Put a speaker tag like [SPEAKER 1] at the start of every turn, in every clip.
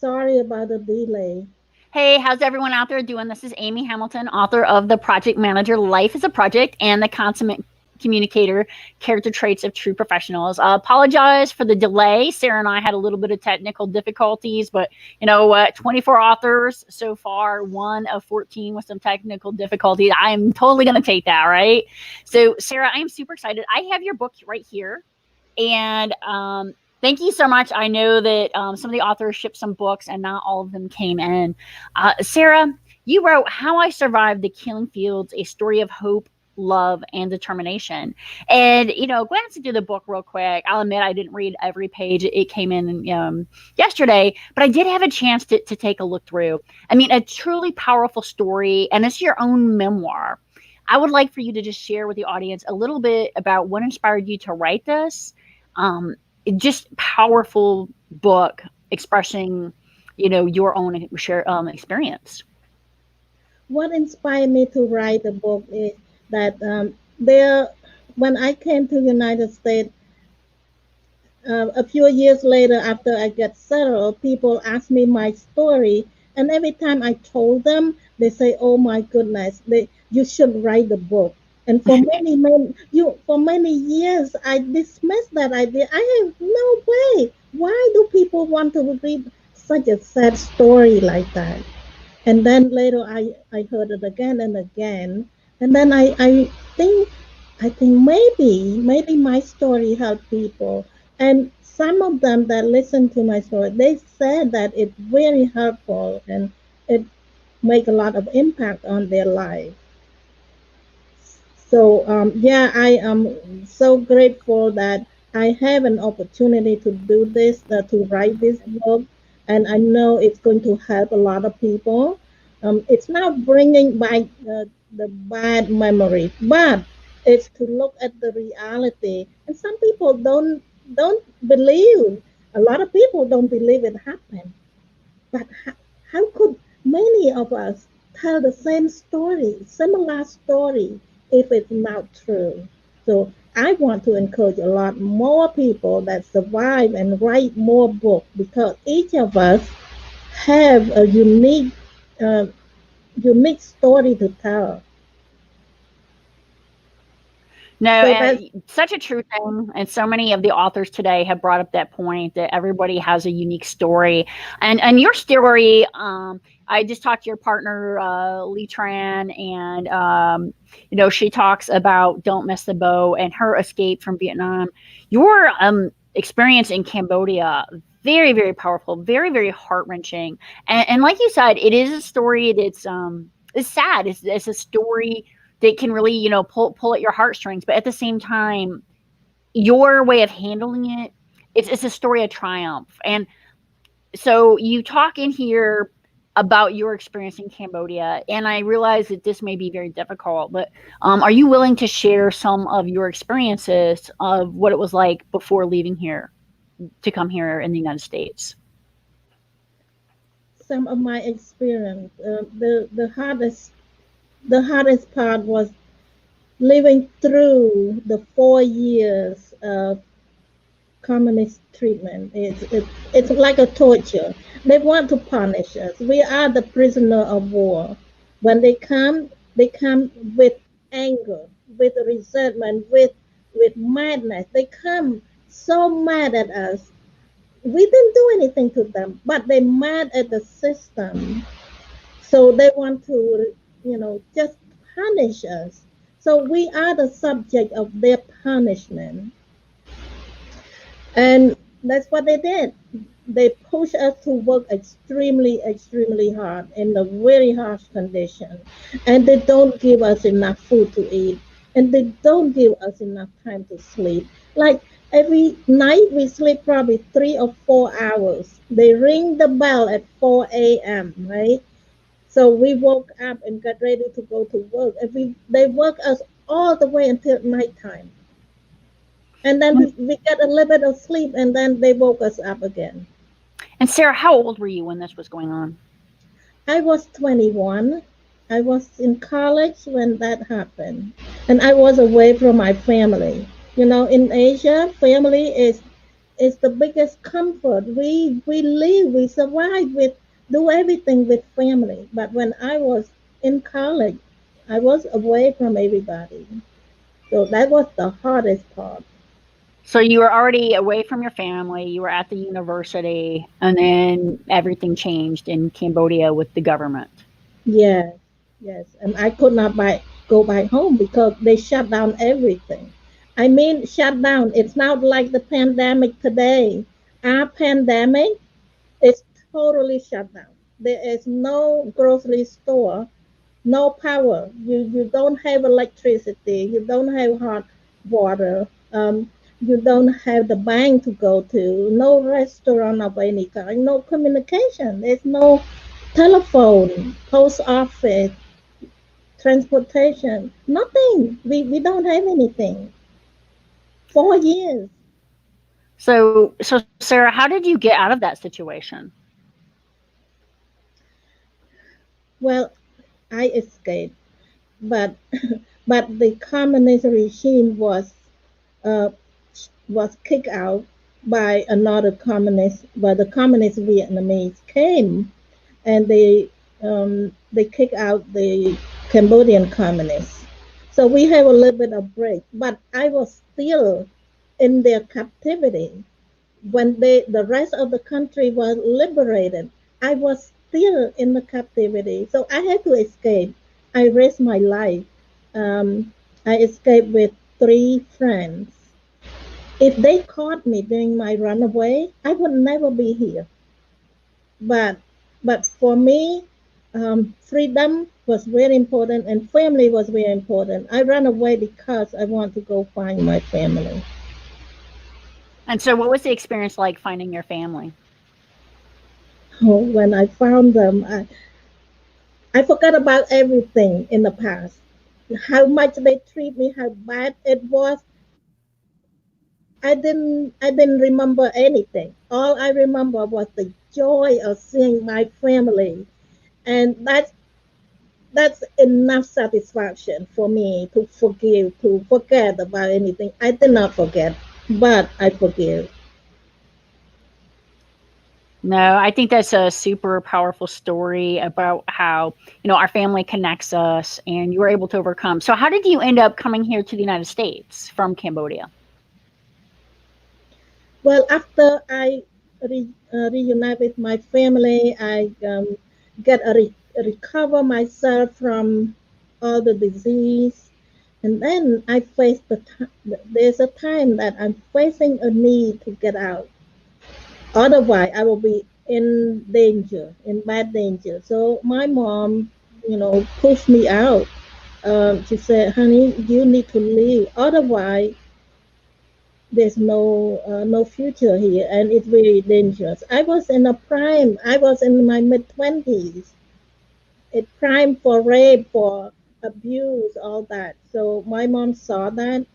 [SPEAKER 1] Sorry about the delay.
[SPEAKER 2] Hey, how's everyone out there doing? This is Amy Hamilton, author of The Project Manager, Life is a Project, and The Consummate Communicator, Character Traits of True Professionals. Apologize for the delay. Sarah and I had a little bit of technical difficulties, but 24 authors so far, one of 14 with some technical difficulties. I'm totally going to take that, right? So, Sarah, I am super excited. I have your book right here. And thank you so much. I know that some of the authors shipped some books and not all of them came in. Sarah, you wrote How I Survived the Killing Fields, a story of hope, love, and determination. And, glancing through the book real quick, I'll admit I didn't read every page. It came in yesterday, but I did have a chance to take a look through. I mean, a truly powerful story, and it's your own memoir. I would like for you to just share with the audience a little bit about what inspired you to write this. um, just powerful book expressing, your own share experience.
[SPEAKER 1] What inspired me to write the book is that there, when I came to the United States, a few years later after I got settled, people asked me my story, and every time I told them, they say, "Oh my goodness, you should write the book." And for many years, I dismissed that idea. I have no way. Why do people want to read such a sad story like that? And then later, I heard it again and again, and then I think maybe my story helped people. And some of them that listened to my story, they said that it's very helpful and it make a lot of impact on their life. So yeah, I am so grateful that I have an opportunity to do this, to write this book, and I know it's going to help a lot of people. It's not bringing back the bad memories, but it's to look at the reality. And some people don't believe. A lot of people don't believe it happened. But how could many of us tell the same story, similar story, if it's not true? So I want to encourage a lot more people that survive and write more books because each of us have a uh, unique story to tell.
[SPEAKER 2] No,
[SPEAKER 1] So that's
[SPEAKER 2] such a true thing. And so many of the authors today have brought up that point that everybody has a unique story. And your story, I just talked to your partner, Lee Tran, and, she talks about Don't Miss the Boat and her escape from Vietnam. Your experience in Cambodia, very, very powerful, very, very heart wrenching. And like you said, it is a story that's it's sad. It's a story that can really, pull at your heartstrings. But at the same time, your way of handling it, it's a story of triumph. And so you talk in here about your experience in Cambodia, and I realize that this may be very difficult, but are you willing to share some of your experiences of what it was like before leaving here to come here in the United States?
[SPEAKER 1] some of my experience. The hardest part was living through the 4 years of communist treatment. It's like a torture. They want to punish us. We are the prisoner of war. When they come with anger, with resentment, with madness. They come so mad at us. We didn't do anything to them, but they mad at the system. So they want to, just punish us. So we are the subject of their punishment. And that's what they did. They push us to work extremely hard in a very harsh condition. And they don't give us enough food to eat. And they don't give us enough time to sleep. Like every night we sleep probably 3 or 4 hours. They ring the bell at 4 a.m., right? So we woke up and got ready to go to work. And they work us all the way until nighttime. And then we get a little bit of sleep and then they woke us up again.
[SPEAKER 2] And Sarah, how old were you when this was going on?
[SPEAKER 1] I was 21. I was in college when that happened. And I was away from my family. In Asia, family it's the biggest comfort. We live, we survive with do everything with family. But when I was in college, I was away from everybody. So that was the hardest part.
[SPEAKER 2] So you were already away from your family, you were at the university, and then everything changed in Cambodia with the government.
[SPEAKER 1] Yes, yes. And I could not go back home because they shut down everything. I mean, shut down. It's not like the pandemic today. Our pandemic is totally shut down. There is no grocery store, no power. You don't have electricity. You don't have hot water. You don't have the bank to go to. No restaurant of any kind. No communication. There's no telephone, post office, transportation. Nothing. We don't have anything. 4 years.
[SPEAKER 2] So Sarah, how did you get out of that situation?
[SPEAKER 1] Well, I escaped, but but the communist regime uh, was kicked out by another communist. But the communist Vietnamese came and they kicked out the Cambodian communists. So we have a little bit of break. But I was still in their captivity when the rest of the country was liberated. I was still in the captivity, so I had to escape. I risked my life. I escaped with 3 friends. If they caught me during my runaway, I would never be here. But but for me, freedom was very important and family was very important. I ran away because I want to go find my family.
[SPEAKER 2] And so what was the experience like finding your family?
[SPEAKER 1] Oh, when I found them, I forgot about everything in the past. How much they treat me, how bad it was. I didn't remember anything. All I remember was the joy of seeing my family. And that's enough satisfaction for me to forgive, to forget about anything. I did not forget, but I forgive.
[SPEAKER 2] No, I think that's a super powerful story about how, our family connects us and you were able to overcome. So how did you end up coming here to the United States from Cambodia?
[SPEAKER 1] Well, after I reunite with my family, I recover myself from all the disease, and then I face there's a time that I'm facing a need to get out. Otherwise, I will be in danger, in bad danger. So my mom, pushed me out. She said, "Honey, you need to leave. Otherwise, there's no future here, and it's very dangerous." I was in a prime. I was in my mid 20s. It prime for rape, for abuse, all that. So my mom saw that,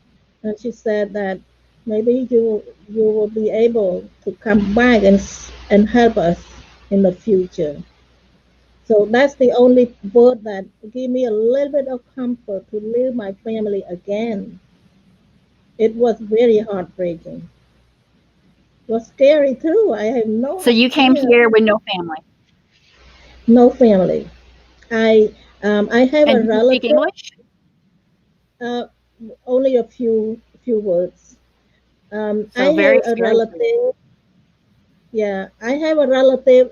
[SPEAKER 1] and she said that maybe you will be able to come back and help us in the future. So that's the only word that gave me a little bit of comfort to leave my family again. It was very heartbreaking. It was scary too. I have no
[SPEAKER 2] So you came
[SPEAKER 1] idea.
[SPEAKER 2] here with no family.
[SPEAKER 1] No family. I have a
[SPEAKER 2] And do you speak
[SPEAKER 1] relative.
[SPEAKER 2] English?
[SPEAKER 1] Uh, Only a few words. I
[SPEAKER 2] So
[SPEAKER 1] have
[SPEAKER 2] very
[SPEAKER 1] a
[SPEAKER 2] scary for you.
[SPEAKER 1] relative. Yeah, I have a relative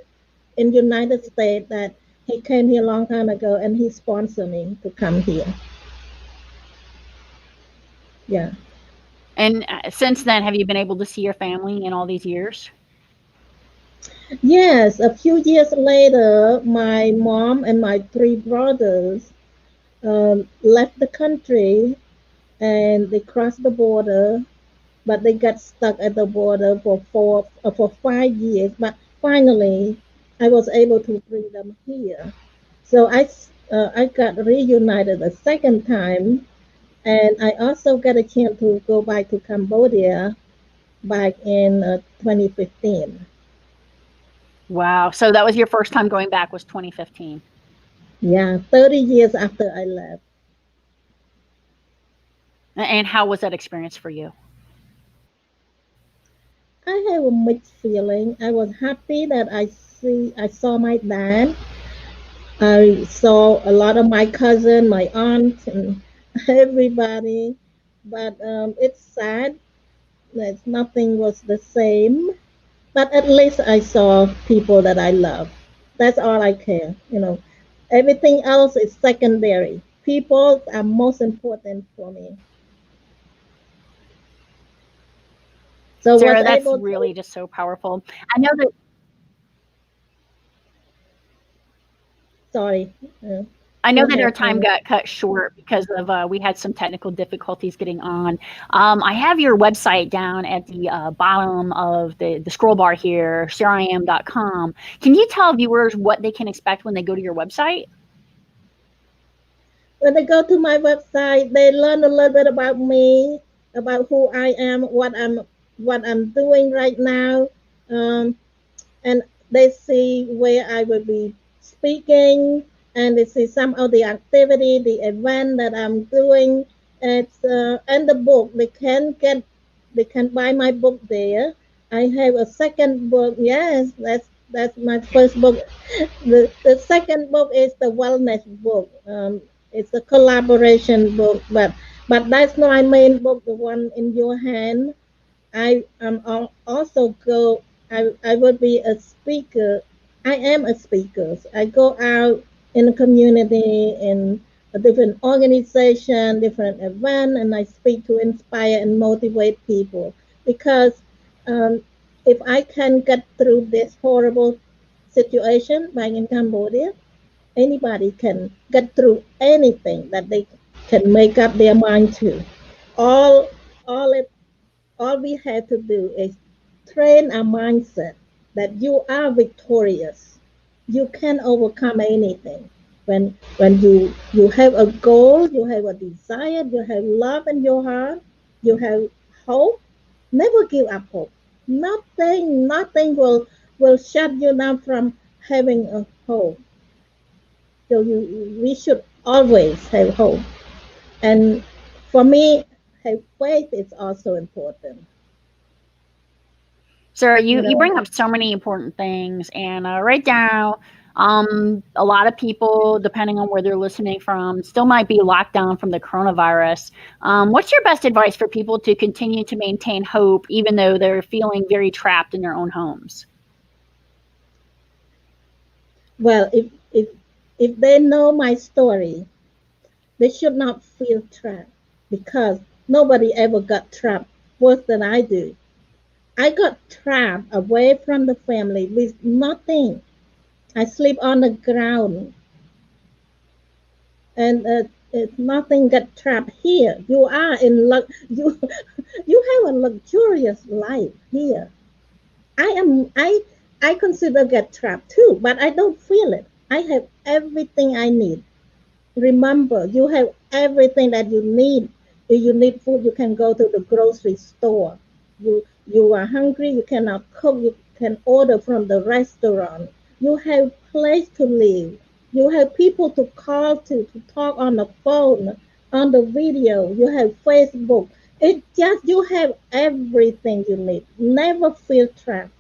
[SPEAKER 1] in United States that he came here a long time ago, and he sponsored me to come here. Yeah.
[SPEAKER 2] And since then, have you been able to see your family in all these years?
[SPEAKER 1] Yes. A few years later, my mom and my 3 brothers left the country and they crossed the border, but they got stuck at the border for 5 years. But finally, I was able to bring them here. So I got reunited a second time, and I also got a chance to go back to Cambodia back in 2015.
[SPEAKER 2] Wow. So that was your first time going back was 2015.
[SPEAKER 1] Yeah, 30 years after I left.
[SPEAKER 2] And how was that experience for you?
[SPEAKER 1] I have a mixed feeling. I was happy that I saw my dad. I saw a lot of my cousin, my aunt, and everybody. But it's sad that nothing was the same. But at least I saw people that I love. That's all I care. Everything else is secondary. People are most important for me. So was
[SPEAKER 2] Sarah, that's
[SPEAKER 1] able to.
[SPEAKER 2] really just so powerful. I know that
[SPEAKER 1] Sorry.
[SPEAKER 2] I know
[SPEAKER 1] Go
[SPEAKER 2] that our
[SPEAKER 1] ahead,
[SPEAKER 2] time
[SPEAKER 1] Amy.
[SPEAKER 2] got cut short because of we had some technical difficulties getting on. I have your website down at the bottom of the scroll bar here, sariam.com. Can you tell viewers what they can expect when they go to your website?
[SPEAKER 1] When they go to my website, they learn a little bit about me, about who I am, what I'm doing right now, um, and they see where I will be speaking, and they see some of the activity, the event that I'm doing. And the book. They can buy my book there. I have a second book. Yes, that's my first book. The second book is the wellness book. It's a collaboration book, but that's not my main book. The one in your hand. Also go. I would be a speaker. I am a speaker. I go out in the community in a different organization, different event, and I speak to inspire and motivate people. Because um, if I can get through this horrible situation back in Cambodia, anybody can get through anything that they can make up their mind to. All all it all we have to do is train our mindset that you are victorious. You can overcome anything. When you have a goal, you have a desire, you have love in your heart, you have hope. Never give up hope. Nothing will shut you down from having a hope. So we should always have hope. And for me, have faith is also important.
[SPEAKER 2] Sarah,
[SPEAKER 1] You
[SPEAKER 2] you
[SPEAKER 1] know,
[SPEAKER 2] bring up so many important things, and right now, a lot of people, depending on where they're listening from, still might be locked down from the coronavirus. What's your best advice for people to continue to maintain hope, even though they're feeling very trapped in their own homes?
[SPEAKER 1] well, if they know my story, they should not feel trapped because nobody ever got trapped worse than I do. I got trapped away from the family with nothing. I sleep on the ground, and nothing got trapped here. You are in luck. You have a luxurious life here. I consider get trapped too, but I don't feel it. I have everything I need. Remember, you have everything that you need. If you need food, you can go to the grocery store. You are hungry, you cannot cook, you can order from the restaurant. You have place to live. You have people to call to talk on the phone, on the video. You have Facebook. It just you have everything you need. Never feel trapped.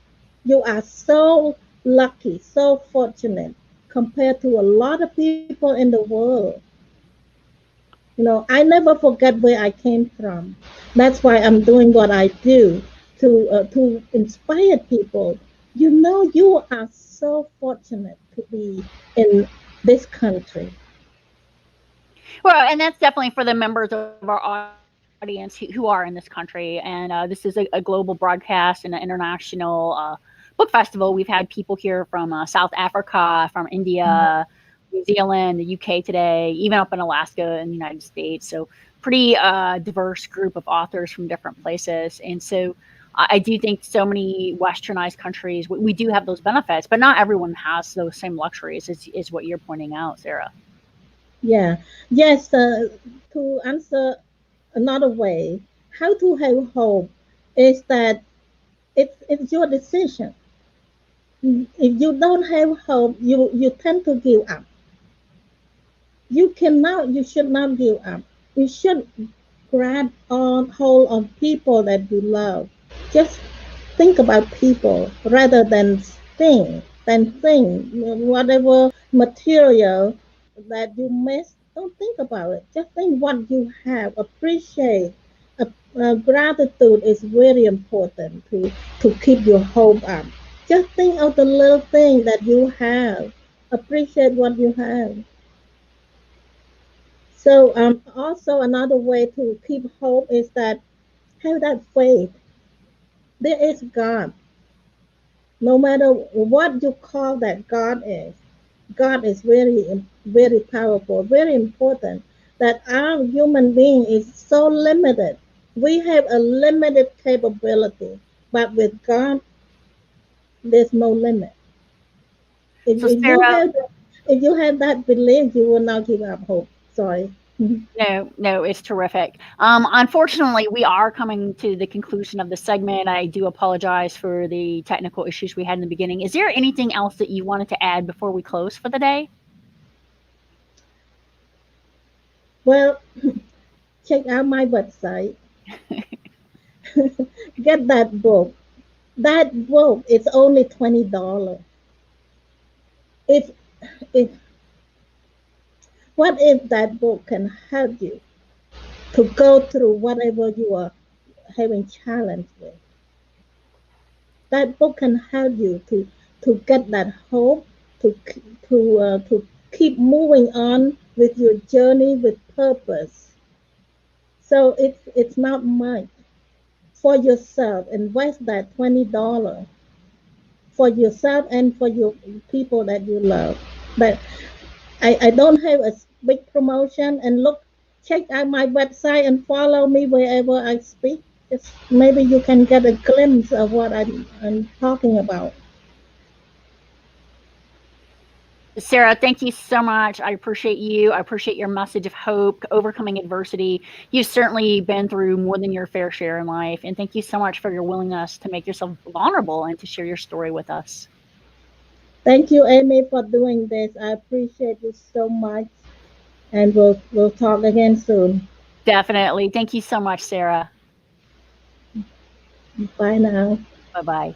[SPEAKER 1] You are so lucky, so fortunate compared to a lot of people in the world. I never forget where I came from. That's why I'm doing what I do to inspire people. You are so fortunate to be in this country.
[SPEAKER 2] Well, and that's definitely for the members of our audience who are in this country. And this is a global broadcast and an international book festival. We've had people here from South Africa, from India, New Zealand, the UK today, even up in Alaska in the United States. So pretty diverse group of authors from different places. And so I do think so many westernized countries, we do have those benefits, but not everyone has those same luxuries, is what you're pointing out, Sarah.
[SPEAKER 1] Yeah. Yes. To answer another way, how to have hope is that it's your decision. If you don't have hope, you tend to give up. You should not give up. You should grab on hold of people that you love. Just think about people rather than think whatever material that you miss. Don't think about it. Just think what you have. Appreciate. Gratitude is very important to keep your hope up. Just think of the little thing that you have. Appreciate what you have. So also another way to keep hope is that have that faith. There is God. No matter what you call that God is very powerful, very important. That our human being is so limited. We have a limited capability, but with God, there's no limit. If,
[SPEAKER 2] So
[SPEAKER 1] if you
[SPEAKER 2] Sarah,
[SPEAKER 1] have if you have that belief, you will not give up hope. Sorry.
[SPEAKER 2] no, no, it's terrific. Unfortunately, we are coming to the conclusion of the segment. I do apologize for the technical issues we had in the beginning. Is there anything else that you wanted to add before we close for the day?
[SPEAKER 1] Well, check out my website. Get that book. That book is only $20. If if what if that book can help you to go through whatever you are having challenge with? That book can help you to get that hope to to keep moving on with your journey with purpose. So it's not much for yourself. Invest that $20 for yourself and for your people that you love. But I don't have a big promotion. And look, check out my website and follow me wherever I speak. Just maybe you can get a glimpse of what I'm talking about.
[SPEAKER 2] Sarah, thank you so much. I appreciate you. I appreciate your message of hope, overcoming adversity. You've certainly been through more than your fair share in life. And thank you so much for your willingness to make yourself vulnerable and to share your story with us.
[SPEAKER 1] Thank you, Amy, for doing this. I appreciate you so much. And we'll talk again soon.
[SPEAKER 2] Definitely. Thank you so much, Sarah.
[SPEAKER 1] Bye now.
[SPEAKER 2] Bye bye.